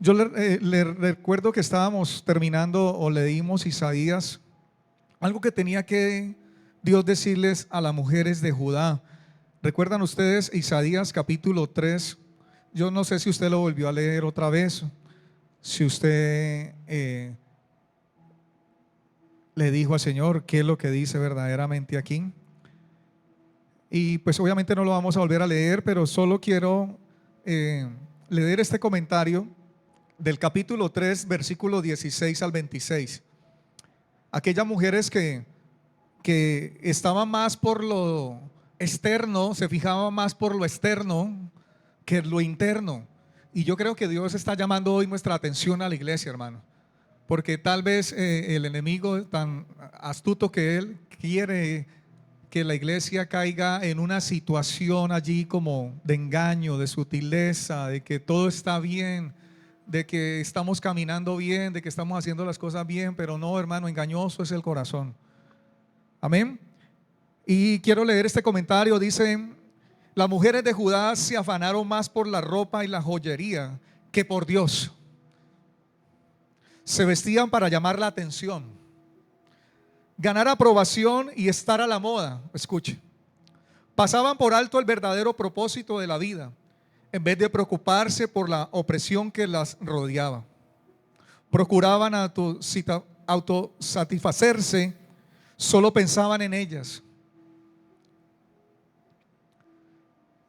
Yo le recuerdo que estábamos terminando o leímos Isaías, algo que tenía que Dios decirles a las mujeres de Judá. ¿Recuerdan ustedes Isaías capítulo 3? Yo no sé si usted lo volvió a leer otra vez, si usted le dijo al Señor qué es lo que dice verdaderamente aquí. Y pues obviamente no lo vamos a volver a leer, pero solo quiero leer este comentario del capítulo 3, versículo 16 al 26. Aquellas mujeres que estaban más por lo externo, se fijaban más por lo externo que lo interno. Y yo creo que Dios está llamando hoy nuestra atención a la iglesia, hermano. Porque tal vez el enemigo, tan astuto que él, quiere que la iglesia caiga en una situación allí como de engaño, de sutileza, de que todo está bien, de que estamos caminando bien, de que estamos haciendo las cosas bien, pero no, hermano, engañoso es el corazón. Amén. Y quiero leer este comentario. Dice: las mujeres de Judá se afanaron más por la ropa y la joyería que por Dios. Se vestían para llamar la atención, ganar aprobación y estar a la moda. Escuche. Pasaban por alto el verdadero propósito de la vida, en vez de preocuparse por la opresión que las rodeaba. Procuraban autosatisfacerse, solo pensaban en ellas.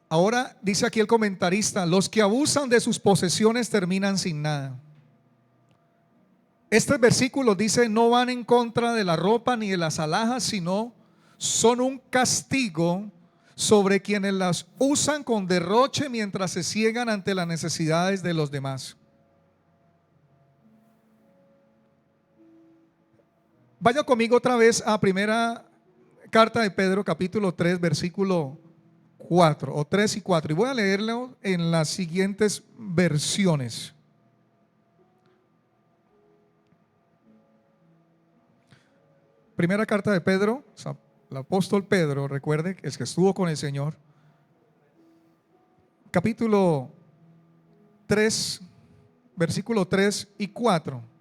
Ahora dice aquí el comentarista: los que abusan de sus posesiones terminan sin nada. Este versículo dice: no van en contra de la ropa ni de las alhajas, sino son un castigo sobre quienes las usan con derroche mientras se ciegan ante las necesidades de los demás. Vaya conmigo otra vez a primera carta de Pedro, capítulo 3, versículo 4, o 3 y 4, y voy a leerlo en las siguientes versiones. Primera carta de Pedro, el apóstol Pedro, recuerde, es que estuvo con el Señor. Capítulo 3, versículo 3 y 4.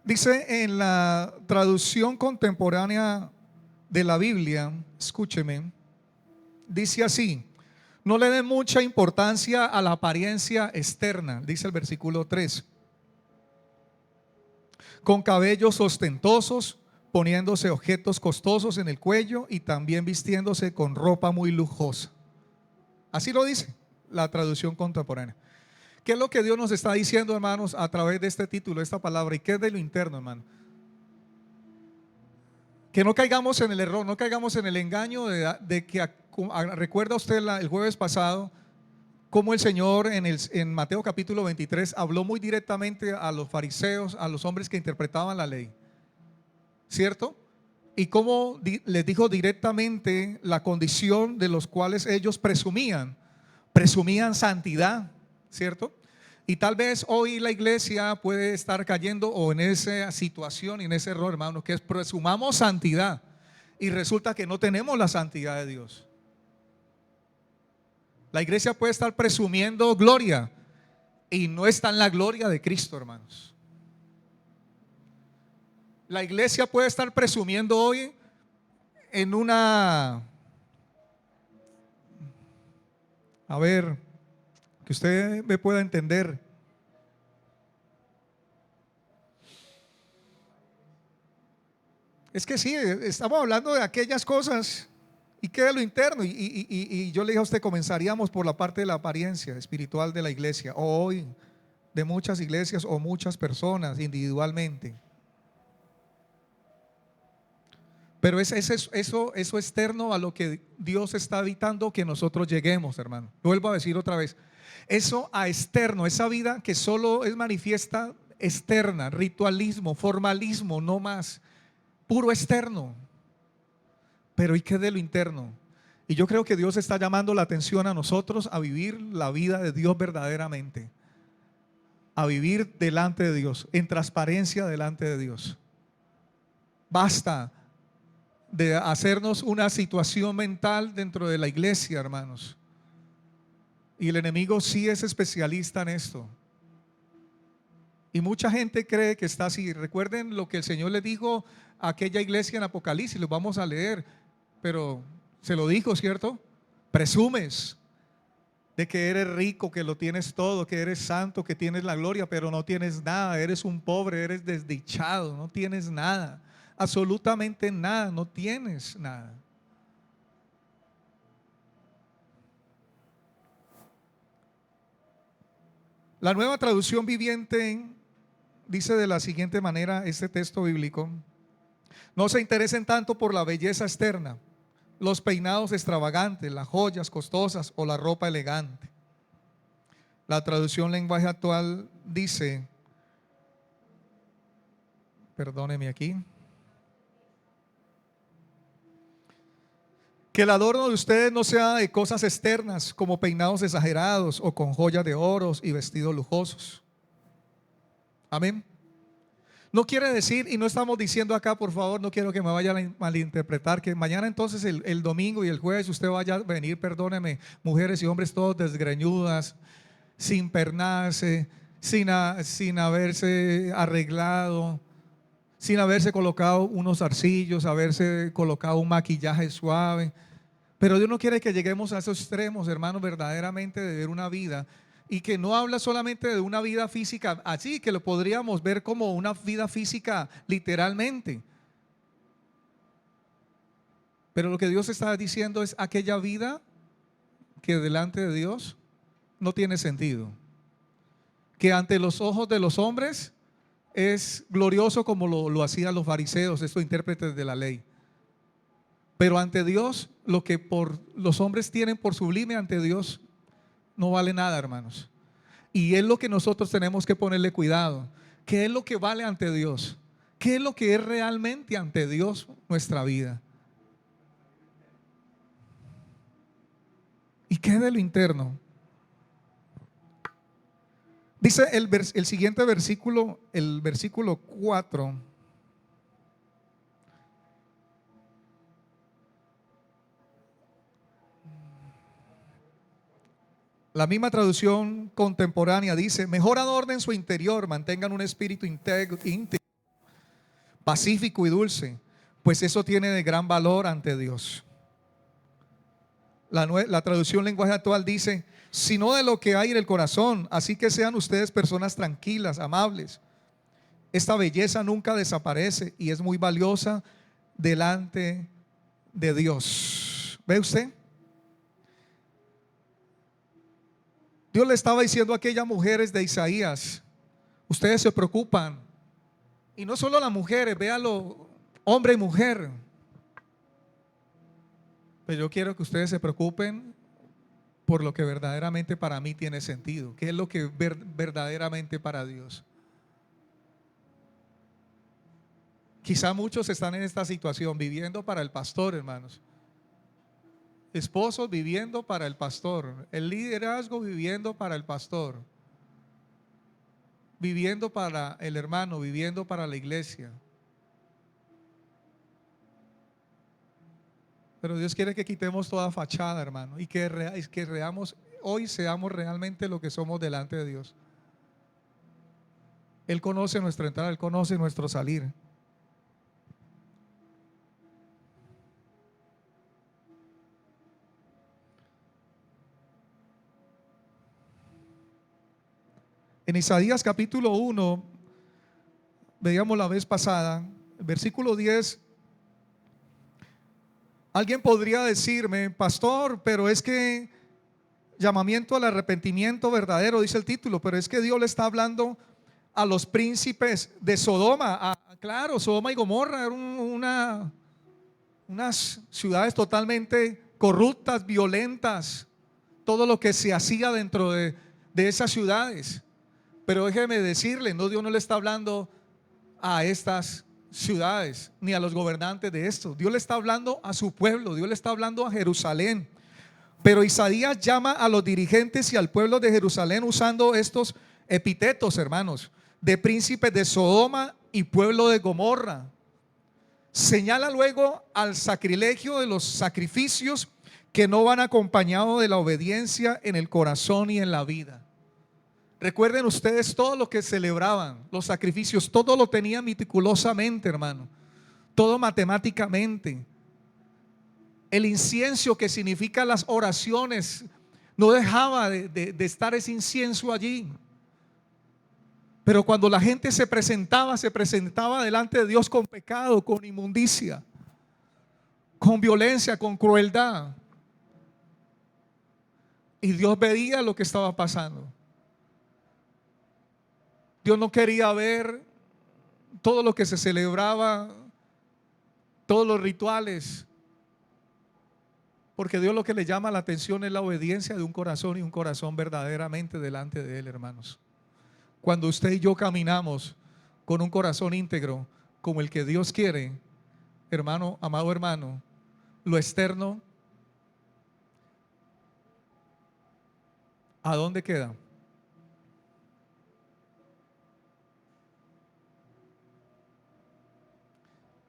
Dice en la traducción contemporánea de la Biblia, escúcheme, dice así: no le den mucha importancia a la apariencia externa, dice el versículo 3. Con cabellos ostentosos, poniéndose objetos costosos en el cuello y también vistiéndose con ropa muy lujosa. Así lo dice la traducción contemporánea. ¿Qué es lo que Dios nos está diciendo, hermanos, a través de este título, esta palabra? ¿Y qué es de lo interno, hermano? Que no caigamos en el error, no caigamos en el engaño de que, recuerda usted el jueves pasado, cómo el Señor en Mateo capítulo 23 habló muy directamente a los fariseos, a los hombres que interpretaban la ley, ¿cierto? Y cómo les dijo directamente la condición de los cuales ellos presumían santidad, ¿cierto? Y tal vez hoy la iglesia puede estar cayendo o en esa situación y en ese error, hermano, que es presumamos santidad y resulta que no tenemos la santidad de Dios. La iglesia puede estar presumiendo gloria y no está en la gloria de Cristo, hermanos. La iglesia puede estar presumiendo hoy en una, a ver, que usted me pueda entender. Es que sí, estamos hablando de aquellas cosas y que de lo interno. Y yo le dije a usted, comenzaríamos por la parte de la apariencia espiritual de la iglesia, o hoy de muchas iglesias o muchas personas individualmente. Pero eso externo a lo que Dios está evitando que nosotros lleguemos, hermano. Vuelvo a decir otra vez, eso a externo, esa vida que solo es manifiesta externa, ritualismo, formalismo, no más, puro externo. Pero ¿y qué de lo interno? Y yo creo que Dios está llamando la atención a nosotros a vivir la vida de Dios verdaderamente, a vivir delante de Dios, en transparencia delante de Dios. Basta de hacernos una situación mental dentro de la iglesia, hermanos. Y el enemigo sí es especialista en esto. Y mucha gente cree que está así. Recuerden lo que el Señor le dijo a aquella iglesia en Apocalipsis, lo vamos a leer, pero se lo dijo, ¿cierto? Presumes de que eres rico, que lo tienes todo, que eres santo, que tienes la gloria, pero no tienes nada, eres un pobre, eres desdichado, no tienes nada, absolutamente nada, no tienes nada. La Nueva Traducción Viviente dice de la siguiente manera este texto bíblico: no se interesen tanto por la belleza externa, los peinados extravagantes, las joyas costosas o la ropa elegante. La traducción lenguaje actual dice, perdóneme aquí, que el adorno de ustedes no sea de cosas externas como peinados exagerados o con joyas de oro y vestidos lujosos. Amén. No quiere decir, y no estamos diciendo acá, por favor, no quiero que me vaya a malinterpretar, que mañana entonces el domingo y el jueves usted vaya a venir, perdóneme, mujeres y hombres todos desgreñudas, sin pernarse, sin haberse arreglado, sin haberse colocado unos zarcillos, haberse colocado un maquillaje suave. Pero Dios no quiere que lleguemos a esos extremos, hermanos, verdaderamente de ver una vida. Y que no habla solamente de una vida física, así que lo podríamos ver como una vida física literalmente. Pero lo que Dios está diciendo es aquella vida que delante de Dios no tiene sentido. Que ante los ojos de los hombres es glorioso como lo hacían los fariseos, estos intérpretes de la ley. Pero ante Dios, lo que por los hombres tienen por sublime, ante Dios no vale nada, hermanos. Y es lo que nosotros tenemos que ponerle cuidado. ¿Qué es lo que vale ante Dios? ¿Qué es lo que es realmente ante Dios nuestra vida? ¿Y qué de lo interno? Dice el siguiente versículo, el versículo 4. La misma traducción contemporánea dice: mejor adornen su interior, mantengan un espíritu íntegro, pacífico y dulce, pues eso tiene de gran valor ante Dios. La traducción lenguaje actual dice: sino de lo que hay en el corazón, así que sean ustedes personas tranquilas, amables. Esta belleza nunca desaparece y es muy valiosa delante de Dios. ¿Ve usted? Dios le estaba diciendo a aquellas mujeres de Isaías: ustedes se preocupan, y no solo las mujeres, véalo, hombre y mujer, pero yo quiero que ustedes se preocupen por lo que verdaderamente para mí tiene sentido. ¿Qué es lo que verdaderamente para Dios? Quizá muchos están en esta situación, viviendo para el pastor, hermanos. Esposos viviendo para el pastor, el liderazgo viviendo para el pastor, viviendo para el hermano, viviendo para la iglesia. Pero Dios quiere que quitemos toda fachada, hermano, y que hoy seamos realmente lo que somos delante de Dios. Él conoce nuestra entrada, Él conoce nuestro salir. En Isaías capítulo 1, veíamos la vez pasada, el versículo 10, alguien podría decirme: pastor, pero es que llamamiento al arrepentimiento verdadero, dice el título, pero es que Dios le está hablando a los príncipes de Sodoma. Claro, Sodoma y Gomorra eran unas ciudades totalmente corruptas, violentas, todo lo que se hacía dentro de esas ciudades. Pero déjeme decirle, no, Dios no le está hablando a estas ciudades ni a los gobernantes de esto. Dios le está hablando a su pueblo, Dios le está hablando a Jerusalén. Pero Isaías llama a los dirigentes y al pueblo de Jerusalén usando estos epítetos, hermanos, de príncipes de Sodoma y pueblo de Gomorra. Señala luego al sacrilegio de los sacrificios que no van acompañados de la obediencia en el corazón y en la vida. Recuerden ustedes todo lo que celebraban, los sacrificios, todo lo tenían meticulosamente, hermano, todo matemáticamente. El incienso, que significa las oraciones, no dejaba de estar ese incienso allí. Pero cuando la gente se presentaba delante de Dios con pecado, con inmundicia, con violencia, con crueldad. Y Dios veía lo que estaba pasando. Dios no quería ver todo lo que se celebraba, todos los rituales, porque Dios lo que le llama la atención es la obediencia de un corazón, y un corazón verdaderamente delante de Él, hermanos. Cuando usted y yo caminamos con un corazón íntegro como el que Dios quiere, hermano, amado hermano, lo externo, ¿a dónde queda?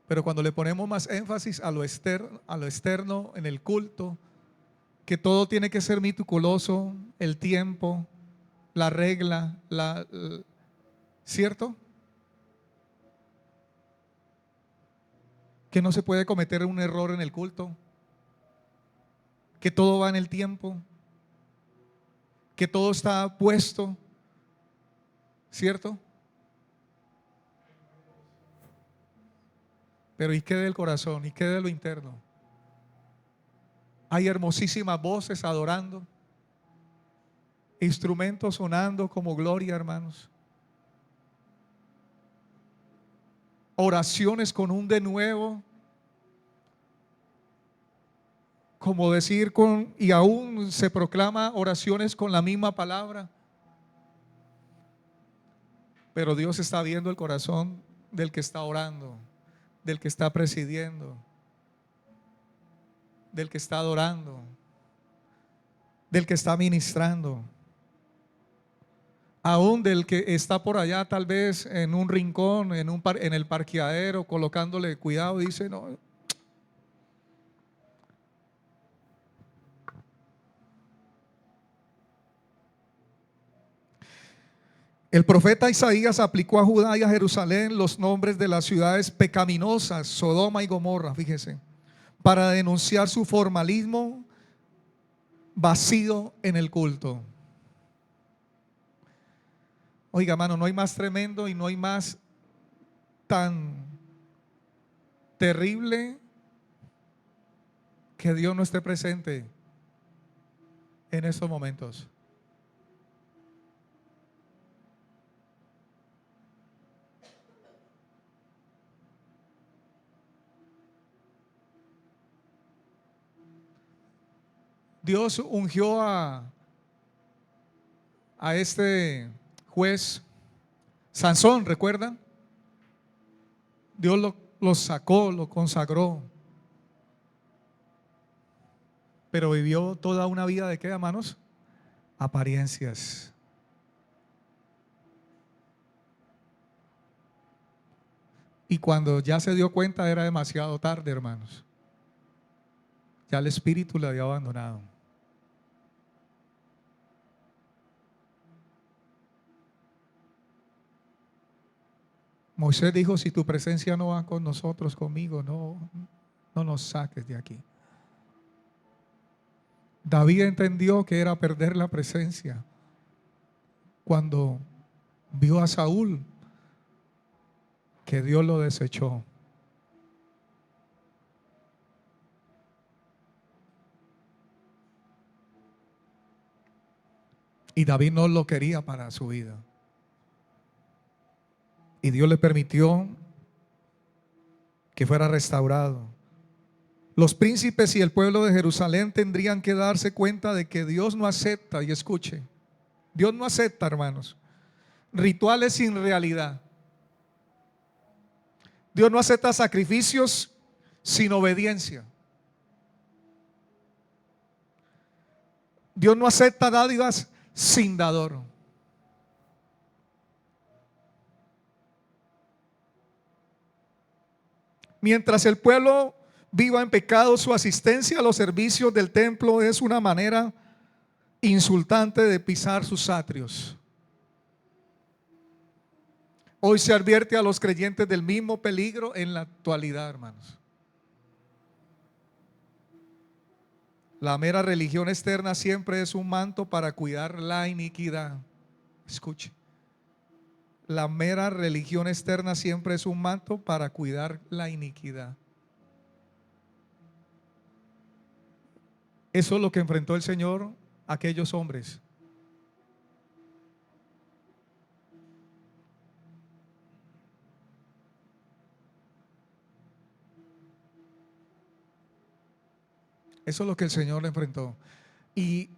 Pero cuando le ponemos más énfasis a lo externo en el culto, que todo tiene que ser meticuloso, el tiempo, la regla, ¿cierto? Que no se puede cometer un error en el culto, que todo va en el tiempo, que todo está puesto, ¿cierto? Pero ¿y qué del corazón? ¿Y qué de lo interno? Hay hermosísimas voces adorando, instrumentos sonando como gloria, hermanos. Oraciones con un denuevo, como decir y aún se proclama oraciones con la misma palabra. Pero Dios está viendo el corazón del que está orando, del que está presidiendo, del que está adorando, del que está ministrando, aún del que está por allá tal vez en un rincón, en el parqueadero, colocándole cuidado. Dice: no. El profeta Isaías aplicó a Judá y a Jerusalén los nombres de las ciudades pecaminosas, Sodoma y Gomorra, fíjese, para denunciar su formalismo vacío en el culto. Oiga, hermano, no hay más tremendo y no hay más tan terrible que Dios no esté presente en estos momentos. Dios ungió a este juez Sansón, ¿recuerdan? Dios lo sacó, lo consagró, pero vivió toda una vida de ¿qué, hermanos? Apariencias. Y cuando ya se dio cuenta era demasiado tarde, hermanos. Ya el espíritu le había abandonado. Moisés dijo: si tu presencia no va con nosotros, conmigo, no nos saques de aquí. David entendió que era perder la presencia cuando vio a Saúl, que Dios lo desechó. Y David no lo quería para su vida. Y Dios le permitió que fuera restaurado. Los príncipes y el pueblo de Jerusalén tendrían que darse cuenta de que Dios no acepta, y escuche, Dios no acepta, hermanos, rituales sin realidad. Dios no acepta sacrificios sin obediencia. Dios no acepta dádivas sin dador. Mientras el pueblo viva en pecado, su asistencia a los servicios del templo es una manera insultante de pisar sus atrios. Hoy se advierte a los creyentes del mismo peligro en la actualidad, hermanos. La mera religión externa siempre es un manto para cuidar la iniquidad. Escuche. La mera religión externa siempre es un manto para cuidar la iniquidad. Eso es lo que enfrentó el Señor a aquellos hombres. Eso es lo que el Señor le enfrentó. Y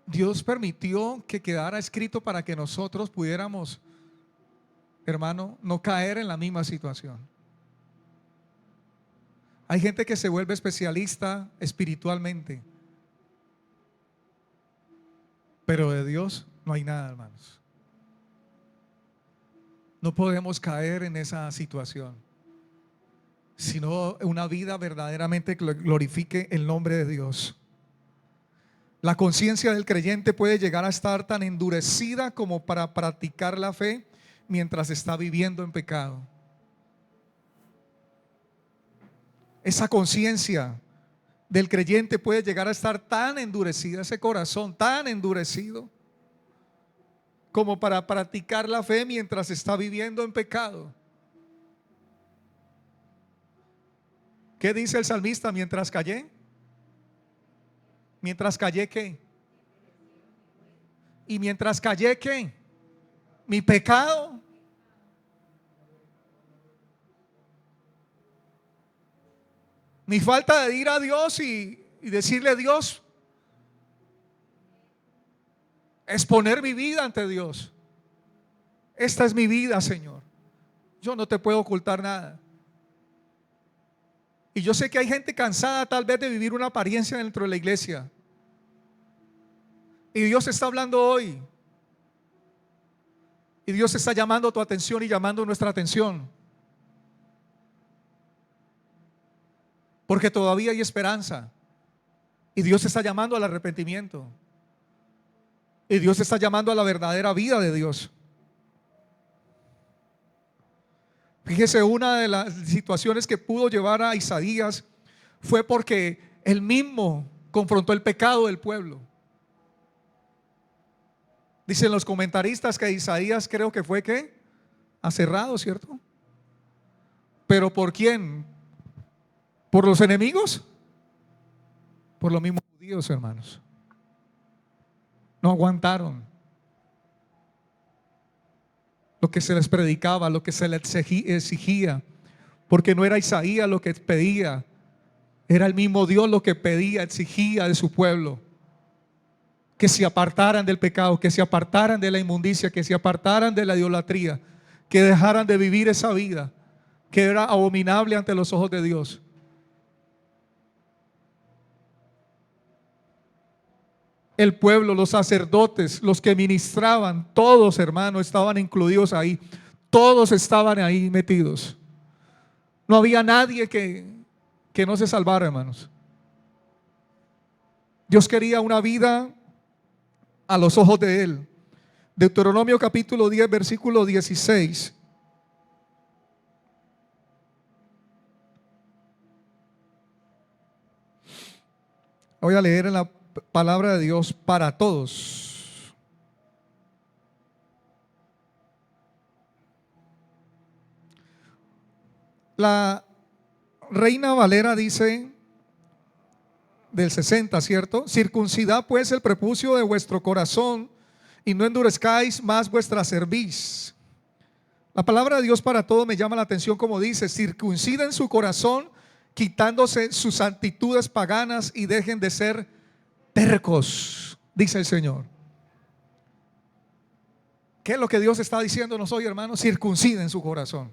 Dios permitió que quedara escrito para que nosotros pudiéramos, hermano, no caer en la misma situación. Hay gente que se vuelve especialista espiritualmente, pero de Dios no hay nada, hermanos. No podemos caer en esa situación, sino una vida verdaderamente que glorifique el nombre de Dios. La conciencia del creyente puede llegar a estar tan endurecida como para practicar la fe mientras está viviendo en pecado. Esa conciencia del creyente puede llegar a estar tan endurecida, ese corazón tan endurecido, como para practicar la fe mientras está viviendo en pecado. ¿Qué dice el salmista? Mientras callé. Mientras callé, ¿qué? Y mientras callé, ¿qué? Mi pecado. Mi falta de ir a Dios y decirle a Dios, exponer mi vida ante Dios. Esta es mi vida, Señor. Yo no te puedo ocultar nada. Y yo sé que hay gente cansada tal vez de vivir una apariencia dentro de la iglesia. Y Dios está hablando hoy. Y Dios está llamando tu atención y llamando nuestra atención. Porque todavía hay esperanza. Y Dios está llamando al arrepentimiento. Y Dios está llamando a la verdadera vida de Dios. Fíjese, una de las situaciones que pudo llevar a Isaías fue porque él mismo confrontó el pecado del pueblo. Dicen los comentaristas que Isaías creo que fue ¿qué? Aserrado, ¿cierto? ¿Pero por quién? ¿Por los enemigos? Por los mismos judíos, hermanos. No aguantaron lo que se les predicaba, lo que se les exigía, porque no era Isaías lo que pedía, era el mismo Dios lo que pedía, exigía de su pueblo, que se apartaran del pecado, que se apartaran de la inmundicia, que se apartaran de la idolatría, que dejaran de vivir esa vida que era abominable ante los ojos de Dios. El pueblo, los sacerdotes, los que ministraban, todos, hermanos, estaban incluidos ahí. Todos estaban ahí metidos. No había nadie que no se salvara, hermanos. Dios quería una vida a los ojos de Él. Deuteronomio capítulo 10, versículo 16. Voy a leer en la palabra de Dios para todos. La Reina Valera dice del 60, ¿cierto? Circuncidad pues el prepucio de vuestro corazón y no endurezcáis más vuestra cerviz. La palabra de Dios para todos me llama la atención como dice: circunciden su corazón, quitándose sus actitudes paganas y dejen de ser tercos, dice el Señor. ¿Qué es lo que Dios está diciéndonos hoy, hermanos? Circunciden su corazón.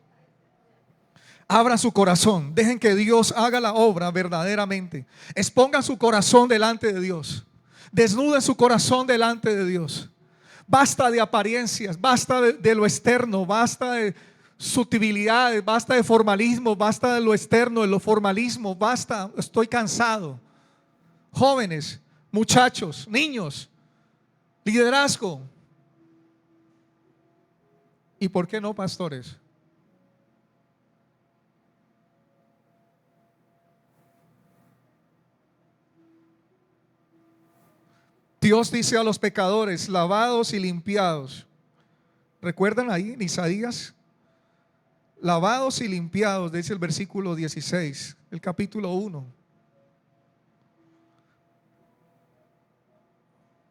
Abran su corazón. Dejen que Dios haga la obra verdaderamente. Expongan su corazón delante de Dios. Desnuden su corazón delante de Dios. Basta de apariencias, basta de lo externo, basta sutilidades, basta de formalismo, basta de lo externo, de lo formalismo, basta, estoy cansado. Jóvenes, muchachos, niños, liderazgo. ¿Y por qué no, pastores? Dios dice a los pecadores, lavados y limpiados. ¿Recuerdan ahí en Isaías? Lavados y limpiados, dice el versículo 16, el capítulo 1.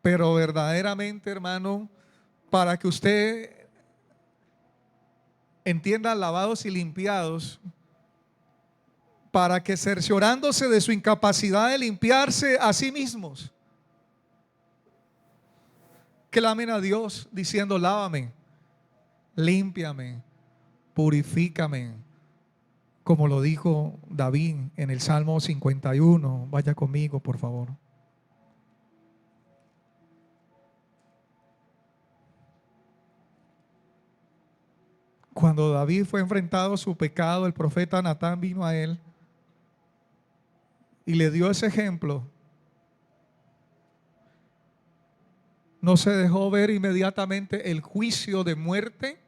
Pero verdaderamente, hermano, para que usted entienda lavados y limpiados, para que cerciorándose de su incapacidad de limpiarse a sí mismos, clamen a Dios diciendo: lávame, límpiame, purifícame, como lo dijo David en el Salmo 51. Vaya conmigo, por favor. Cuando David fue enfrentado a su pecado, el profeta Natán vino a él y le dio ese ejemplo. No se dejó ver inmediatamente el juicio de muerte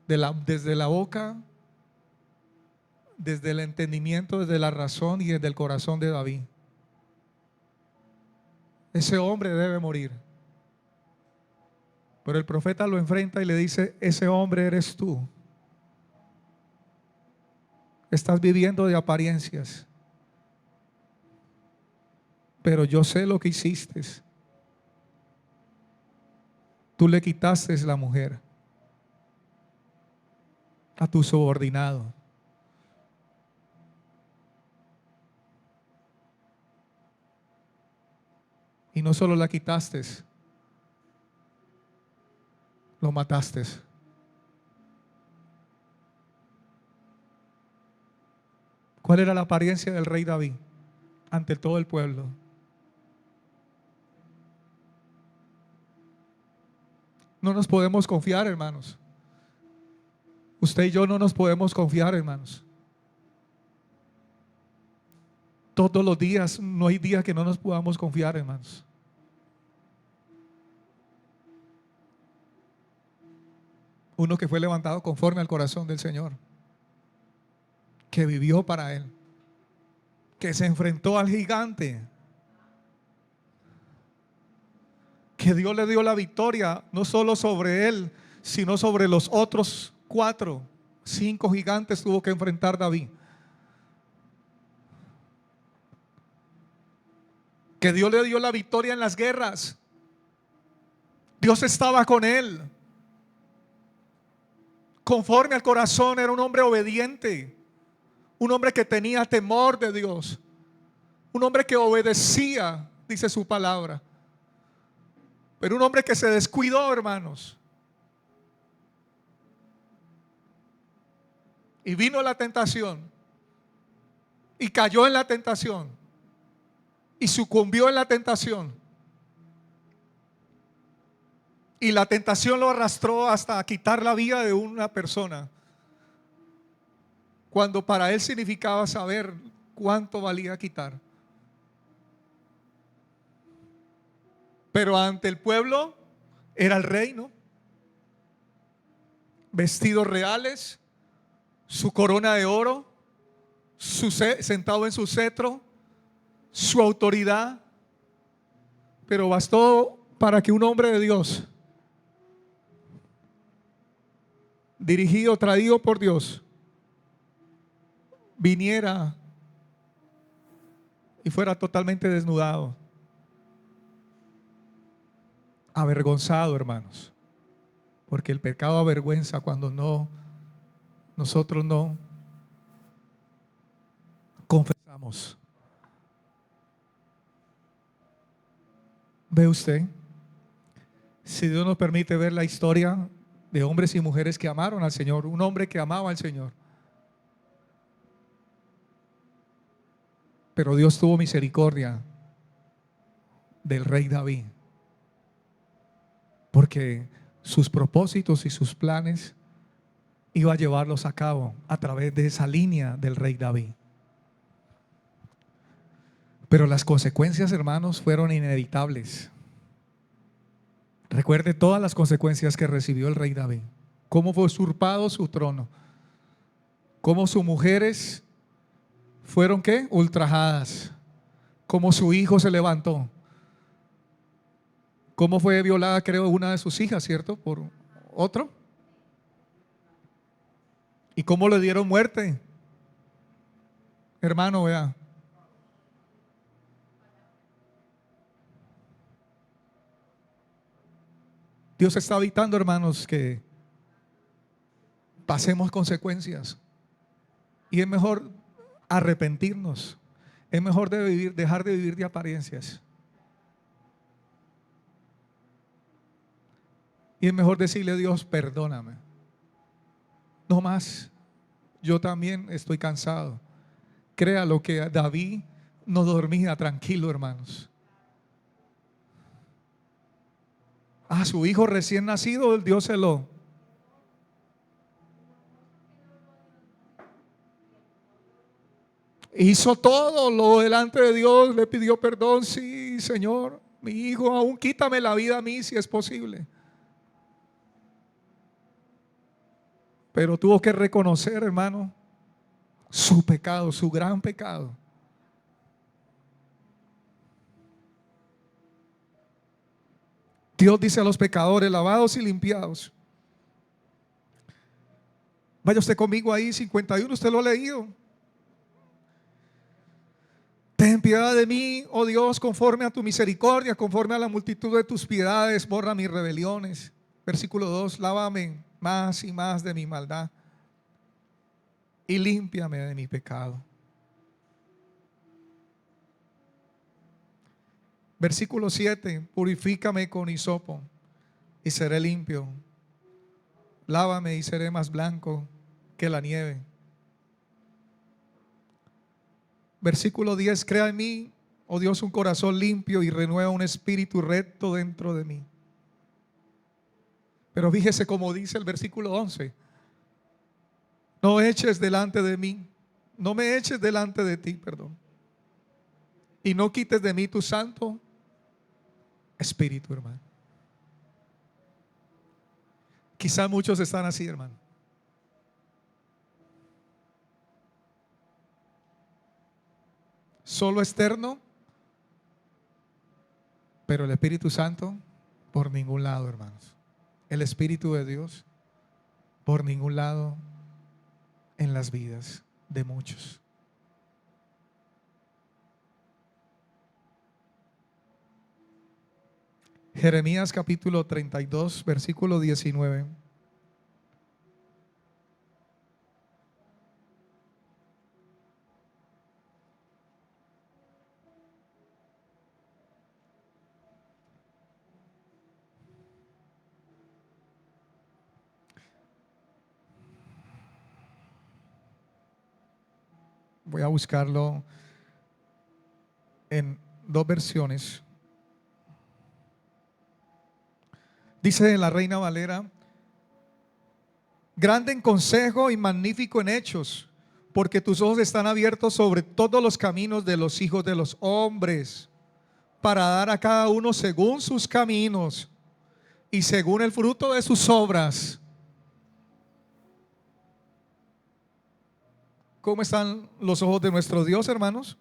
desde la boca, desde el entendimiento, desde la razón y desde el corazón de David. Ese hombre debe morir. Pero el profeta lo enfrenta y le dice: ese hombre eres tú. Estás viviendo de apariencias, pero yo sé lo que hiciste. Tú le quitaste la mujer a tu subordinado. Y no solo la quitaste, lo mataste. ¿Cuál era la apariencia del rey David ante todo el pueblo? No nos podemos confiar, hermanos. Usted y yo no nos podemos confiar, hermanos. Todos los días, no hay día que no nos podamos confiar, hermanos. Uno que fue levantado conforme al corazón del Señor, que vivió para Él, que se enfrentó al gigante, que Dios le dio la victoria no solo sobre él, sino sobre los otros 4, 5 gigantes tuvo que enfrentar David. Que Dios le dio la victoria en las guerras. Dios estaba con él. Conforme al corazón, era un hombre obediente, un hombre que tenía temor de Dios, un hombre que obedecía, dice su palabra. Pero un hombre que se descuidó, hermanos. Y vino la tentación. Y cayó en la tentación. Y sucumbió en la tentación. Y la tentación lo arrastró hasta quitar la vida de una persona, cuando para él significaba saber cuánto valía quitar. Pero ante el pueblo era el reino, vestidos reales, su corona de oro, sentado en su cetro, su autoridad. Pero bastó para que un hombre de Dios, dirigido, traído por Dios, viniera y fuera totalmente desnudado, avergonzado, hermanos, porque el pecado avergüenza cuando nosotros no confesamos. ¿Ve usted? Si Dios nos permite ver la historia de hombres y mujeres que amaron al Señor, un hombre que amaba al Señor, pero Dios tuvo misericordia del rey David, porque sus propósitos y sus planes iba a llevarlos a cabo a través de esa línea del rey David. Pero las consecuencias, hermanos, fueron inevitables. Recuerde todas las consecuencias que recibió el rey David. Cómo fue usurpado su trono. Cómo sus mujeres fueron ¿qué? Ultrajadas. Cómo su hijo se levantó. Cómo fue violada, creo, una de sus hijas, ¿cierto? Por otro. Y cómo le dieron muerte. Hermano, vea. Dios está evitando, hermanos, que pasemos consecuencias. Y es mejor arrepentirnos. Es mejor dejar de vivir de apariencias. Y es mejor decirle a Dios, perdóname. No más. Yo también estoy cansado. Créalo que David no dormía tranquilo, hermanos. A su hijo recién nacido, Dios se lo. Hizo todo lo delante de Dios, le pidió perdón. Sí, Señor, mi hijo, aún quítame la vida a mí si es posible. Pero tuvo que reconocer, hermano, su pecado, su gran pecado. Dios dice a los pecadores, lavados y limpiados. Vaya usted conmigo ahí, 51, usted lo ha leído. Ten piedad de mí, oh Dios, conforme a tu misericordia, conforme a la multitud de tus piedades, borra mis rebeliones. Versículo 2, lávame más y más de mi maldad y límpiame de mi pecado. Versículo 7, purifícame con hisopo y seré limpio. Lávame y seré más blanco que la nieve. Versículo 10, crea en mí, oh Dios, un corazón limpio y renueva un espíritu recto dentro de mí. Pero fíjese como dice el versículo 11, no eches delante de mí, no me eches delante de ti, perdón, y no quites de mí tu santo espíritu, hermano. Quizá muchos están así, hermano. Solo externo, pero el Espíritu Santo por ningún lado, hermanos. El Espíritu de Dios por ningún lado en las vidas de muchos. Jeremías capítulo 32, versículo 19. Voy a buscarlo en dos versiones. Dice la Reina Valera: grande en consejo y magnífico en hechos, porque tus ojos están abiertos sobre todos los caminos de los hijos de los hombres, para dar a cada uno según sus caminos y según el fruto de sus obras. ¿Cómo están los ojos de nuestro Dios, hermanos?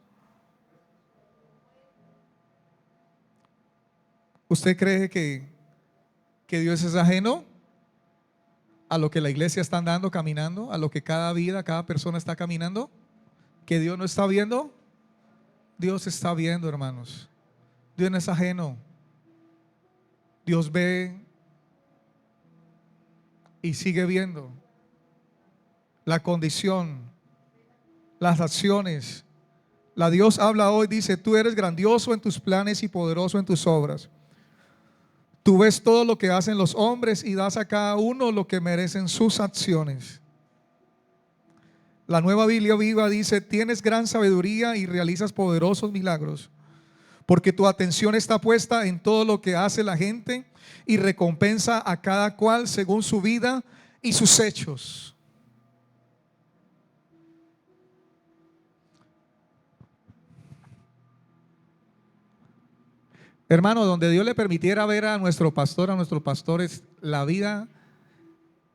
¿Usted cree que Dios es ajeno a lo que la iglesia está andando, caminando, a lo que cada vida, cada persona está caminando? ¿Que Dios no está viendo? Dios está viendo, hermanos. Dios no es ajeno. Dios ve y sigue viendo la condición, las acciones. La Dios habla hoy, dice: tú eres grandioso en tus planes y poderoso en tus obras. Tú ves todo lo que hacen los hombres y das a cada uno lo que merecen sus acciones. La Nueva Biblia Viva dice: tienes gran sabiduría y realizas poderosos milagros, porque tu atención está puesta en todo lo que hace la gente y recompensa a cada cual según su vida y sus hechos. Hermano, donde Dios le permitiera ver a nuestro pastor, a nuestros pastores, la vida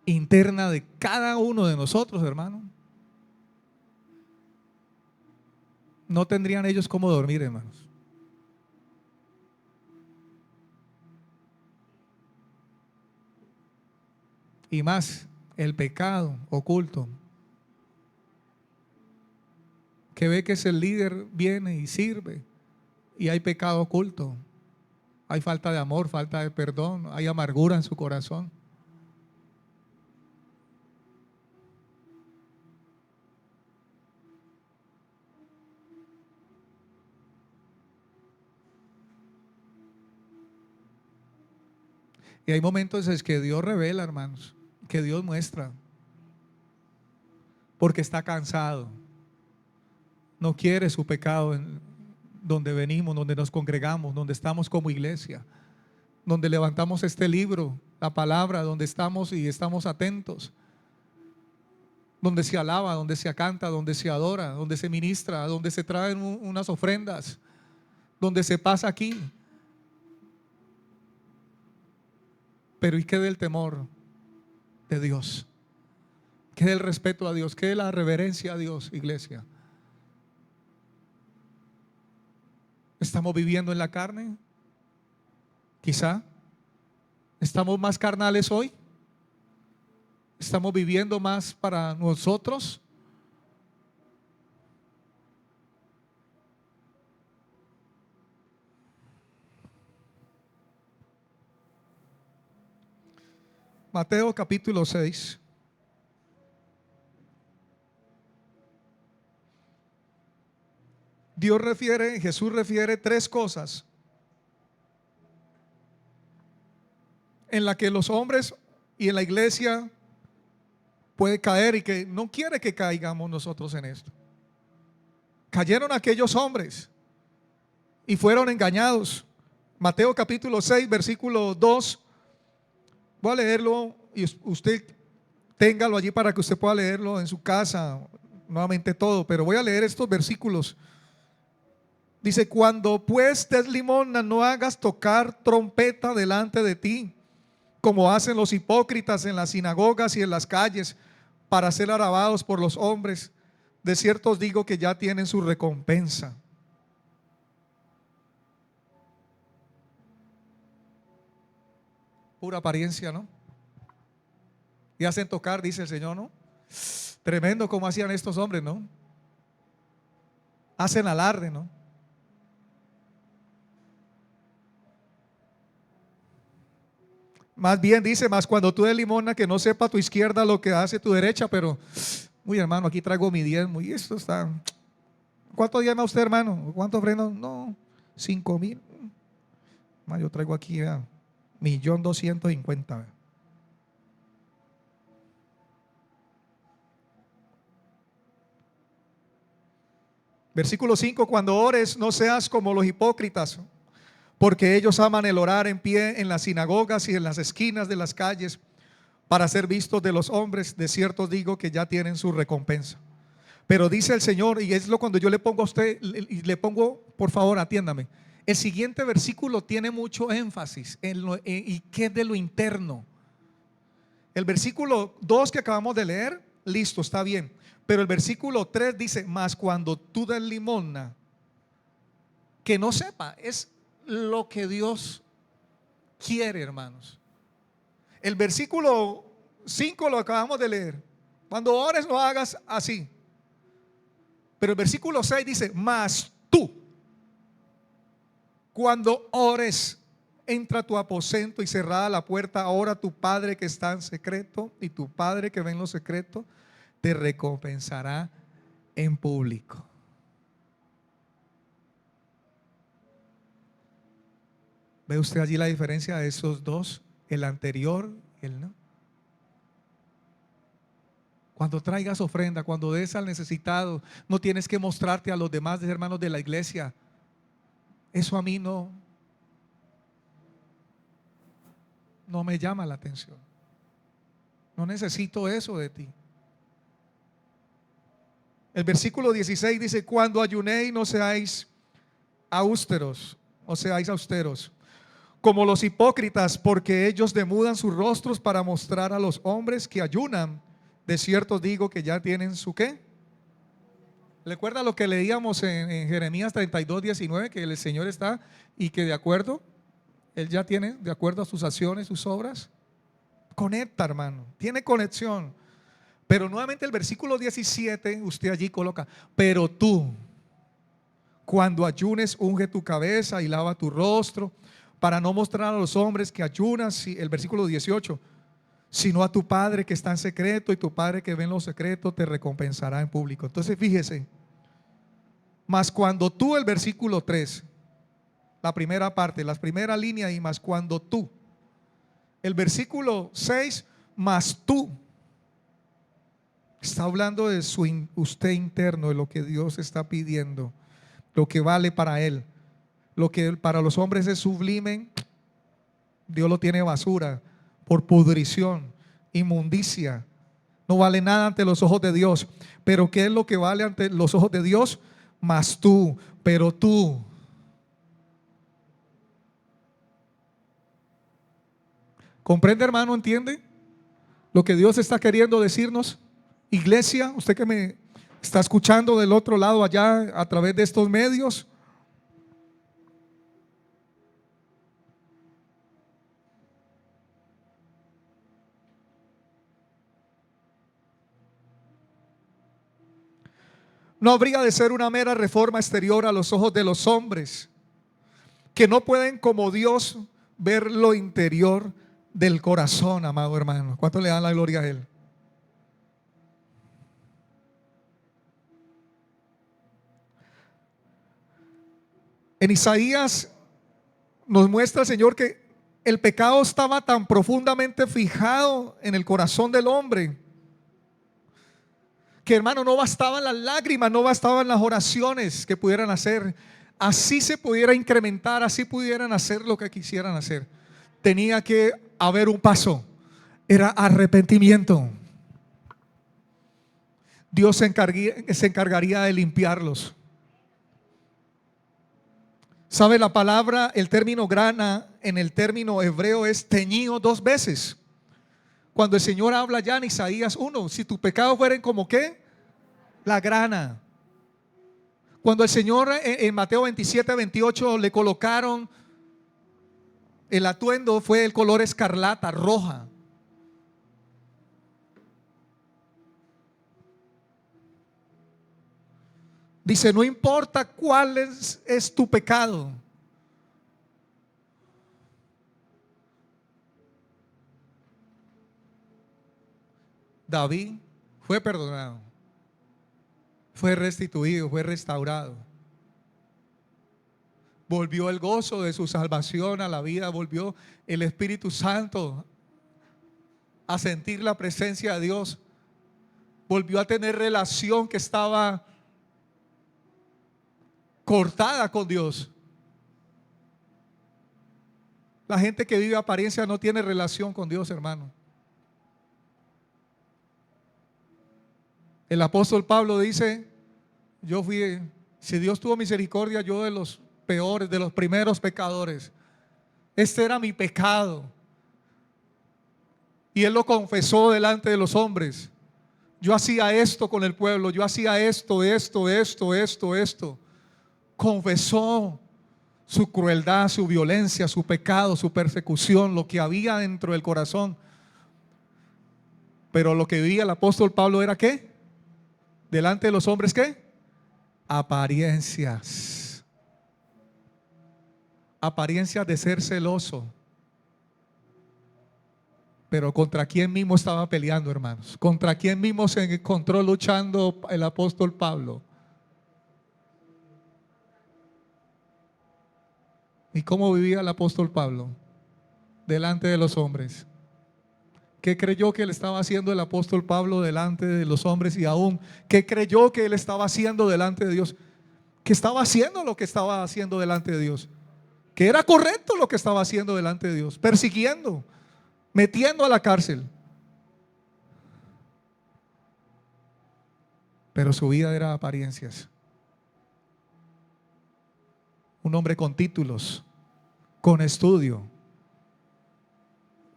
interna de cada uno de nosotros, hermano, no tendrían ellos cómo dormir, hermanos. Y más el pecado oculto, que ve que es el líder, viene y sirve, y hay pecado oculto, hay falta de amor, falta de perdón, hay amargura en su corazón. Y hay momentos en que Dios revela, hermanos, que Dios muestra, porque está cansado, no quiere su pecado en donde venimos, donde nos congregamos, donde estamos como iglesia, donde levantamos este libro, la palabra, donde estamos y estamos atentos, donde se alaba, donde se canta, donde se adora, donde se ministra, donde se traen unas ofrendas, donde se pasa aquí. Pero ¿y qué del temor de Dios? ¿Qué del respeto a Dios? ¿Qué de la reverencia a Dios, iglesia? ¿Estamos viviendo en la carne? Quizá. ¿Estamos más carnales hoy? ¿Estamos viviendo más para nosotros? Mateo capítulo 6. Jesús refiere tres cosas en las que los hombres y en la iglesia puede caer y que no quiere que caigamos nosotros en esto. Cayeron aquellos hombres y fueron engañados. Mateo capítulo 6, versículo 2. Voy a leerlo y usted téngalo allí para que usted pueda leerlo en su casa, nuevamente todo, pero voy a leer estos versículos. Dice: cuando pues des limosna, no hagas tocar trompeta delante de ti, como hacen los hipócritas en las sinagogas y en las calles, para ser alabados por los hombres. De cierto os digo que ya tienen su recompensa. Pura apariencia, ¿no? Y hacen tocar, dice el Señor, ¿no? Tremendo como hacían estos hombres, ¿no? Hacen alarde, ¿no? Más bien dice: más cuando tú des limosna, que no sepa tu izquierda lo que hace tu derecha. Pero, uy, hermano, aquí traigo mi diezmo y esto está. ¿Cuánto diezma usted, hermano? ¿Cuánto ofrenda? No, 5,000. Yo traigo aquí 1,250,000. Versículo 5: cuando ores, no seas como los hipócritas, porque ellos aman el orar en pie en las sinagogas y en las esquinas de las calles, para ser vistos de los hombres. De cierto os digo que ya tienen su recompensa. Pero dice el Señor, y es lo cuando yo le pongo a usted, y le pongo, por favor, atiéndame. El siguiente versículo tiene mucho énfasis y que es de lo interno. El versículo 2 que acabamos de leer, listo, está bien. Pero el versículo 3 dice: mas cuando tú des limosna, que no sepa, es lo que Dios quiere, hermanos. El versículo 5 lo acabamos de leer: cuando ores, no hagas así. Pero el versículo 6 dice: mas tú, cuando ores, entra a tu aposento y cerrada la puerta, ora a tu Padre que está en secreto, y tu Padre que ve en lo secreto te recompensará en público. ¿Ve usted allí la diferencia de esos dos? El anterior y el no. Cuando traigas ofrenda, cuando des al necesitado, no tienes que mostrarte a los demás hermanos de la iglesia Eso a mí no me llama la atención. No necesito eso de ti. El versículo 16 dice: cuando ayunéis no seáis austeros, como los hipócritas, porque ellos demudan sus rostros para mostrar a los hombres que ayunan. De cierto digo que ya tienen su ¿qué? Recuerda lo que leíamos en Jeremías 32:19, que el Señor está y que Él ya tiene, de acuerdo a sus acciones, sus obras. Conecta, hermano, tiene conexión. Pero nuevamente el versículo 17, usted allí coloca: pero tú, cuando ayunes, unge tu cabeza y lava tu rostro, para no mostrar a los hombres que ayunas. El versículo 18: sino a tu Padre que está en secreto, y tu Padre que ve en lo secreto te recompensará en público. Entonces fíjese, mas cuando tú, el versículo 3, la primera parte, la primera línea, y más cuando tú. El versículo 6, más tú. Está hablando de usted interno, de lo que Dios está pidiendo, lo que vale para Él. Lo que para los hombres es sublime, Dios lo tiene basura, por pudrición, inmundicia. No vale nada ante los ojos de Dios. Pero ¿qué es lo que vale ante los ojos de Dios? Mas tú, pero tú. ¿Comprende, hermano? ¿Entiende lo que Dios está queriendo decirnos? Iglesia, usted que me está escuchando del otro lado allá a través de estos medios. No habría de ser una mera reforma exterior a los ojos de los hombres, que no pueden como Dios ver lo interior del corazón, amado hermano. ¿Cuánto le dan la gloria a Él? En Isaías nos muestra el Señor que el pecado estaba tan profundamente fijado en el corazón del hombre, que, hermano, no bastaban las lágrimas, no bastaban las oraciones que pudieran hacer. Así se pudiera incrementar, así pudieran hacer lo que quisieran hacer. Tenía que haber un paso, era arrepentimiento. Dios se encargaría de limpiarlos. ¿Sabe la palabra? El término grana en el término hebreo es teñido 2 veces. Cuando el Señor habla ya en Isaías 1, si tus pecados fueren como ¿qué? La grana. Cuando el Señor en Mateo 27:28 le colocaron el atuendo, fue el color escarlata, roja. Dice: no importa cuál es tu pecado. David fue perdonado, fue restituido, fue restaurado. Volvió el gozo de su salvación a la vida, volvió el Espíritu Santo a sentir la presencia de Dios, volvió a tener relación que estaba cortada con Dios. La gente que vive apariencia no tiene relación con Dios, hermano. El apóstol Pablo dice: si Dios tuvo misericordia, yo de los peores, de los primeros pecadores, este era mi pecado. Y él lo confesó delante de los hombres. Yo hacía esto con el pueblo, yo hacía esto. Confesó su crueldad, su violencia, su pecado, su persecución, lo que había dentro del corazón. Pero lo que vivía el apóstol Pablo era ¿qué? Delante de los hombres ¿qué? Apariencias. Apariencias de ser celoso. Pero ¿contra quién mismo estaba peleando, hermanos? ¿Contra quién mismo se encontró luchando el apóstol Pablo? ¿Y cómo vivía el apóstol Pablo delante de los hombres? ¿Qué creyó que él estaba haciendo el apóstol Pablo delante de los hombres? Y aún, ¿qué creyó que él estaba haciendo delante de Dios? que estaba haciendo lo que estaba haciendo delante de Dios, que era correcto lo que estaba haciendo delante de Dios, persiguiendo, metiendo a la cárcel. Pero su vida era apariencias. Un hombre con títulos, con estudio,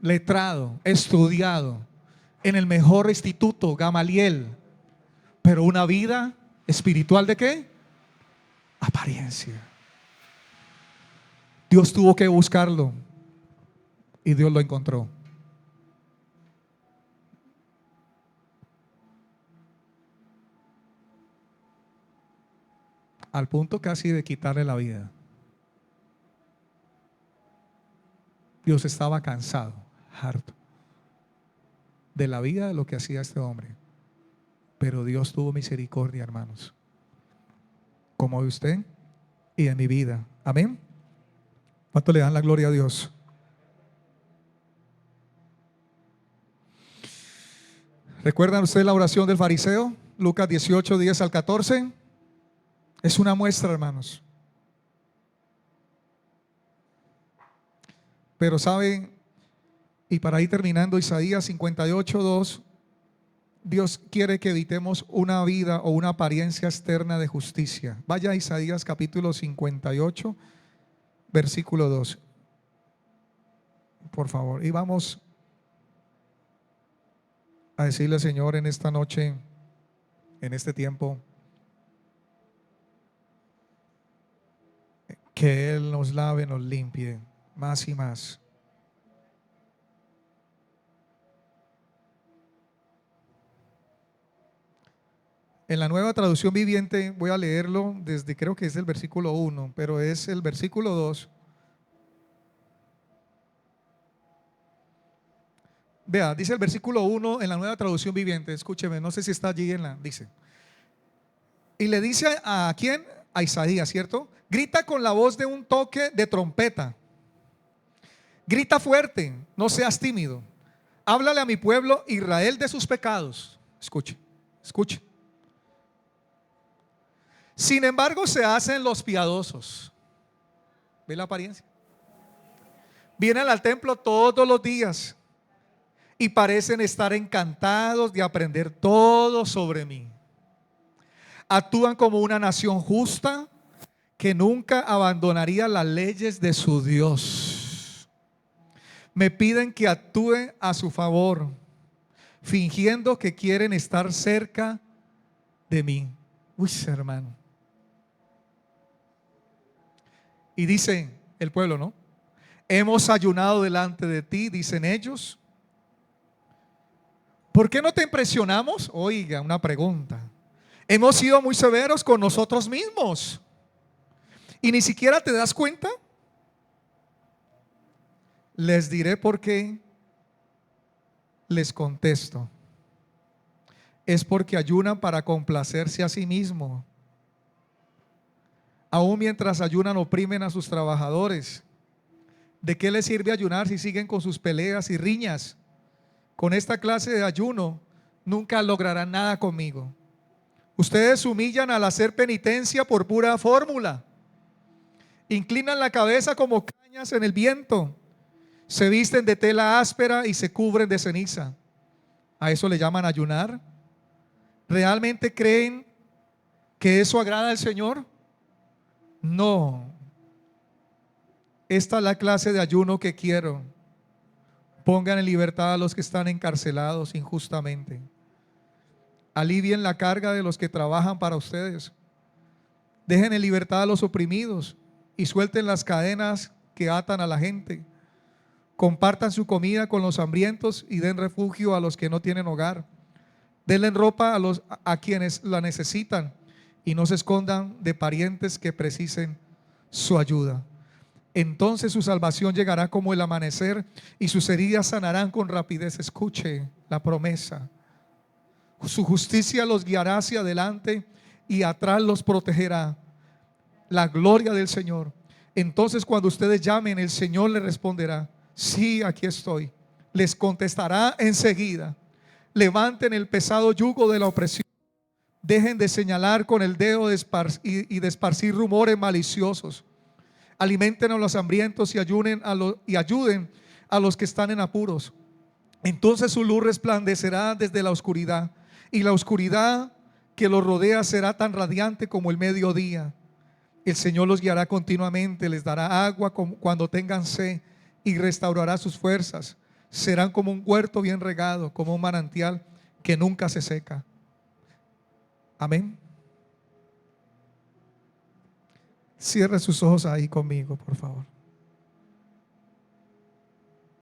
letrado, estudiado, en el mejor instituto, Gamaliel, pero una vida espiritual ¿de qué? Apariencia. Dios tuvo que buscarlo y Dios lo encontró. Al punto casi de quitarle la vida. Dios estaba cansado, harto de la vida, de lo que hacía este hombre. Pero Dios tuvo misericordia, hermanos, como de usted y de mi vida. Amén. ¿Cuánto le dan la gloria a Dios? ¿Recuerdan ustedes la oración del fariseo? Lucas 18, 10 al 14. Es una muestra, hermanos. Pero saben, y para ir terminando, Isaías 58, 2, Dios quiere que evitemos una vida o una apariencia externa de justicia. Vaya a Isaías capítulo 58, versículo 2. Por favor, y vamos a decirle al Señor en esta noche, en este tiempo, que Él nos lave, nos limpie más y más. En la Nueva Traducción Viviente voy a leerlo desde, creo que es el versículo 1, pero es el versículo 2. Vea, dice el versículo 1 en la Nueva Traducción Viviente, escúcheme, no sé si está allí dice. Y le dice a quién, a Isaías, ¿cierto? Grita con la voz de un toque de trompeta. Grita fuerte, no seas tímido. Háblale a mi pueblo Israel de sus pecados. Escuche, escuche. Sin embargo, se hacen los piadosos. ¿Ve la apariencia? Vienen al templo todos los días y parecen estar encantados de aprender todo sobre mí. Actúan como una nación justa que nunca abandonaría las leyes de su Dios. Me piden que actúe a su favor, fingiendo que quieren estar cerca de mí. Uy, hermano. Y dice el pueblo, ¿no? Hemos ayunado delante de ti, dicen ellos. ¿Por qué no te impresionamos? Oiga, una pregunta. Hemos sido muy severos con nosotros mismos y ni siquiera te das cuenta. Les diré por qué. Les contesto. Es porque ayunan para complacerse a sí mismos. Aún mientras ayunan oprimen a sus trabajadores. ¿De qué les sirve ayunar si siguen con sus peleas y riñas? Con esta clase de ayuno nunca lograrán nada conmigo. Ustedes se humillan al hacer penitencia por pura fórmula. Inclinan la cabeza como cañas en el viento. Se visten de tela áspera y se cubren de ceniza. ¿A eso le llaman ayunar? ¿Realmente creen que eso agrada al Señor? No. Esta es la clase de ayuno que quiero. Pongan en libertad a los que están encarcelados injustamente. Alivien la carga de los que trabajan para ustedes. Dejen en libertad a los oprimidos y suelten las cadenas que atan a la gente. Compartan su comida con los hambrientos y den refugio a los que no tienen hogar. Denle ropa a quienes la necesitan y no se escondan de parientes que precisen su ayuda. Entonces su salvación llegará como el amanecer y sus heridas sanarán con rapidez. Escuche la promesa. Su justicia los guiará hacia adelante y atrás los protegerá. La gloria del Señor. Entonces cuando ustedes llamen, el Señor les responderá: sí, aquí estoy. Les contestará enseguida: levanten el pesado yugo de la opresión, Dejen de señalar con el dedo y de esparcir rumores maliciosos. Alimenten a los hambrientos y ayuden a los que están en apuros. Entonces su luz resplandecerá desde la oscuridad, y la oscuridad que los rodea será tan radiante como el mediodía. El Señor los guiará continuamente, les dará agua cuando tengan sed y restaurará sus fuerzas. Serán como un huerto bien regado, como un manantial que nunca se seca. Amén. Cierre sus ojos ahí conmigo, por favor.